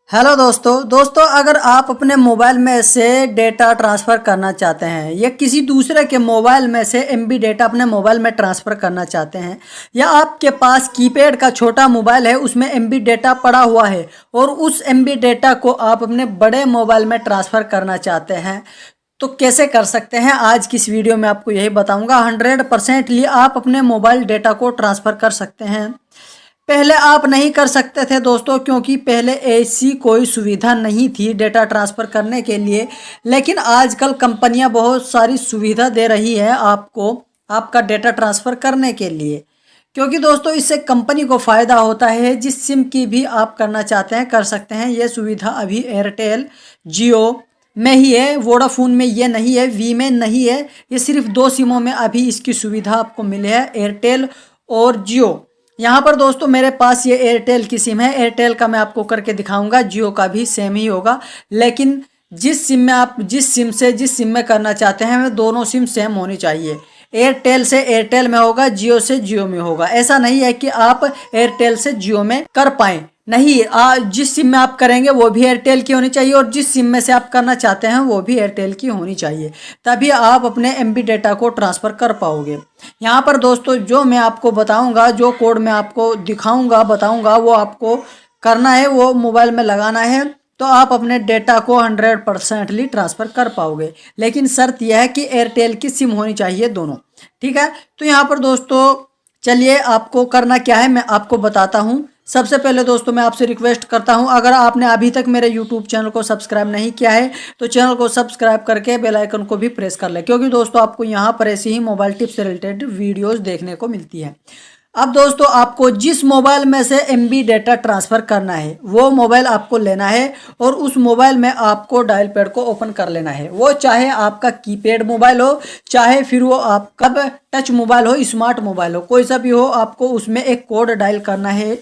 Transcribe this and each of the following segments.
Hello दोस्तों अगर आप अपने मोबाइल में से डेटा ट्रांसफ़र करना चाहते हैं या किसी दूसरे के मोबाइल में से एमबी डेटा अपने मोबाइल में ट्रांसफ़र करना चाहते हैं या आपके पास कीपैड का छोटा मोबाइल है उसमें एमबी डेटा पड़ा हुआ है और उस एमबी डेटा को आप अपने बड़े मोबाइल में ट्रांसफ़र करना चाहते हैं तो कैसे कर सकते हैं। आज की इस वीडियो में आपको यही बताऊंगा। 100% आप अपने मोबाइल डेटा को ट्रांसफ़र कर सकते हैं। पहले आप नहीं कर सकते थे दोस्तों, क्योंकि पहले ऐसी कोई सुविधा नहीं थी डेटा ट्रांसफ़र करने के लिए। लेकिन आजकल कंपनियां बहुत सारी सुविधा दे रही है आपको आपका डेटा ट्रांसफ़र करने के लिए, क्योंकि दोस्तों इससे कंपनी को फ़ायदा होता है। जिस सिम की भी आप करना चाहते हैं कर सकते हैं। ये सुविधा अभी एयरटेल जियो में ही है, वोडाफोन में ये नहीं है, वी में नहीं है। ये सिर्फ 2 सिमों में अभी इसकी सुविधा आपको मिली है, एयरटेल और जियो। यहाँ पर दोस्तों मेरे पास ये एयरटेल की सिम है। एयरटेल का मैं आपको करके दिखाऊंगा, जियो का भी सेम ही होगा। लेकिन जिस सिम में करना चाहते हैं वे दोनों सिम सेम होनी चाहिए। एयरटेल से एयरटेल में होगा, जियो से जियो में होगा। ऐसा नहीं है कि आप एयरटेल से जियो में कर पाएँ, नहीं। जिस सिम में आप करेंगे वो भी एयरटेल की होनी चाहिए और जिस सिम में से आप करना चाहते हैं वो भी एयरटेल की होनी चाहिए, तभी आप अपने एमबी डेटा को ट्रांसफ़र कर पाओगे। यहाँ पर दोस्तों जो मैं आपको बताऊंगा, जो कोड मैं आपको दिखाऊंगा बताऊंगा, वो आपको करना है, वो मोबाइल में लगाना है, तो आप अपने डेटा को 100% ट्रांसफ़र कर पाओगे। लेकिन शर्त यह है कि एयरटेल की सिम होनी चाहिए दोनों, ठीक है। तो यहाँ पर दोस्तों चलिए आपको करना क्या है मैं आपको बताता हूँ। सबसे पहले दोस्तों मैं आपसे रिक्वेस्ट करता हूं, अगर आपने अभी तक मेरे यूट्यूब चैनल को सब्सक्राइब नहीं किया है तो चैनल को सब्सक्राइब करके बेल आइकन को भी प्रेस कर लें, क्योंकि दोस्तों आपको यहां पर ऐसी ही मोबाइल टिप्स से रिलेटेड वीडियोस देखने को मिलती है। अब दोस्तों आपको जिस मोबाइल में से एमबी डेटा ट्रांसफ़र करना है वो मोबाइल आपको लेना है और उस मोबाइल में आपको डायल पैड को ओपन कर लेना है। वो चाहे आपका कीपैड मोबाइल हो, चाहे फिर वो आपका टच मोबाइल हो, स्मार्ट मोबाइल हो, कोई सा भी हो, आपको उसमें एक कोड डायल करना है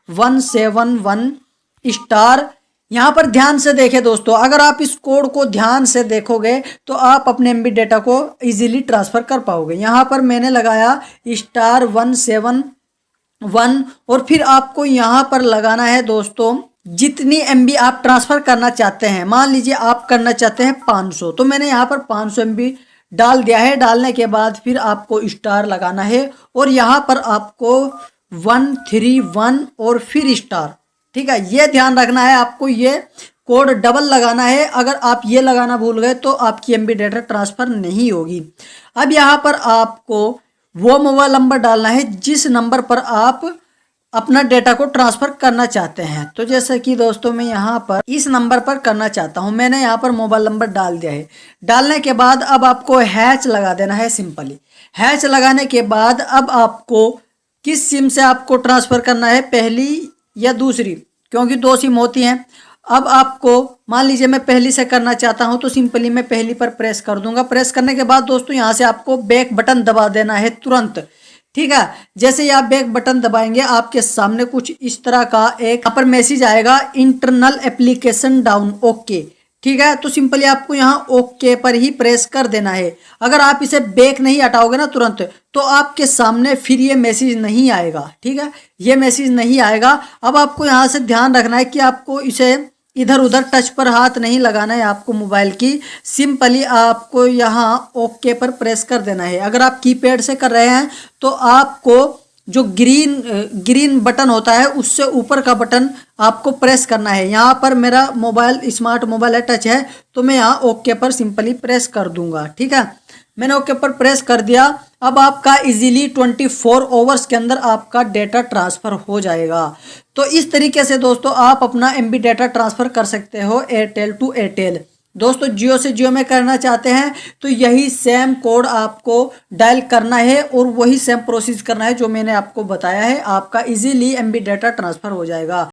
*171#। यहाँ पर ध्यान से देखें दोस्तों, अगर आप इस कोड को ध्यान से देखोगे तो आप अपने एमबी डेटा को इजीली ट्रांसफ़र कर पाओगे। यहाँ पर मैंने लगाया *171 और फिर आपको यहाँ पर लगाना है दोस्तों जितनी एमबी आप ट्रांसफ़र करना चाहते हैं। मान लीजिए आप करना चाहते हैं 500, तो मैंने यहाँ पर 500 एमबी डाल दिया है। डालने के बाद फिर आपको स्टार लगाना है और यहाँ पर आपको 131 और फिर स्टार, ठीक है। ये ध्यान रखना है, आपको ये कोड डबल लगाना है। अगर आप ये लगाना भूल गए तो आपकी एमबी डेटा ट्रांसफ़र नहीं होगी। अब यहाँ पर आपको वो मोबाइल नंबर डालना है जिस नंबर पर आप अपना डेटा को ट्रांसफ़र करना चाहते हैं। तो जैसे कि दोस्तों मैं यहाँ पर इस नंबर पर करना चाहता हूँ, मैंने यहाँ पर मोबाइल नंबर डाल दिया है। डालने के बाद अब आपको हैच लगा देना है सिंपली। हैच लगाने के बाद अब आपको किस सिम से आपको ट्रांसफ़र करना है, पहली या दूसरी, क्योंकि 2 सिम होती हैं। अब आपको मान लीजिए मैं पहली से करना चाहता हूं तो सिंपली मैं पहली पर प्रेस कर दूंगा। प्रेस करने के बाद दोस्तों यहां से आपको बैक बटन दबा देना है तुरंत, ठीक है। जैसे ही आप बैक बटन दबाएंगे आपके सामने कुछ इस तरह का एक यहाँ पर मैसेज आएगा, इंटरनल एप्लीकेशन डाउन, ओके, ठीक है। तो सिंपली आपको यहाँ ओके पर ही प्रेस कर देना है। अगर आप इसे बैक नहीं हटाओगे ना तुरंत, तो आपके सामने फिर ये मैसेज नहीं आएगा, ठीक है। ये मैसेज नहीं आएगा। अब आपको यहाँ से ध्यान रखना है कि आपको इसे इधर उधर टच पर हाथ नहीं लगाना है आपको मोबाइल की। सिंपली आपको यहाँ ओके पर प्रेस कर देना है। अगर आप कीपैड से कर रहे हैं तो आपको जो ग्रीन बटन होता है उससे ऊपर का बटन आपको प्रेस करना है। यहाँ पर मेरा मोबाइल स्मार्ट मोबाइल है, टच है, तो मैं यहाँ ओके पर सिंपली प्रेस कर दूंगा, ठीक है। मैंने ओके पर प्रेस कर दिया। अब आपका इजीली 24 आवर्स के अंदर आपका डेटा ट्रांसफ़र हो जाएगा। तो इस तरीके से दोस्तों आप अपना एमबी डेटा ट्रांसफ़र कर सकते हो एयरटेल टू एयरटेल। दोस्तों जियो से जियो में करना चाहते हैं तो यही सेम कोड आपको डायल करना है और वही सेम प्रोसेस करना है जो मैंने आपको बताया है। आपका इजीली एमबी डेटा ट्रांसफ़र हो जाएगा।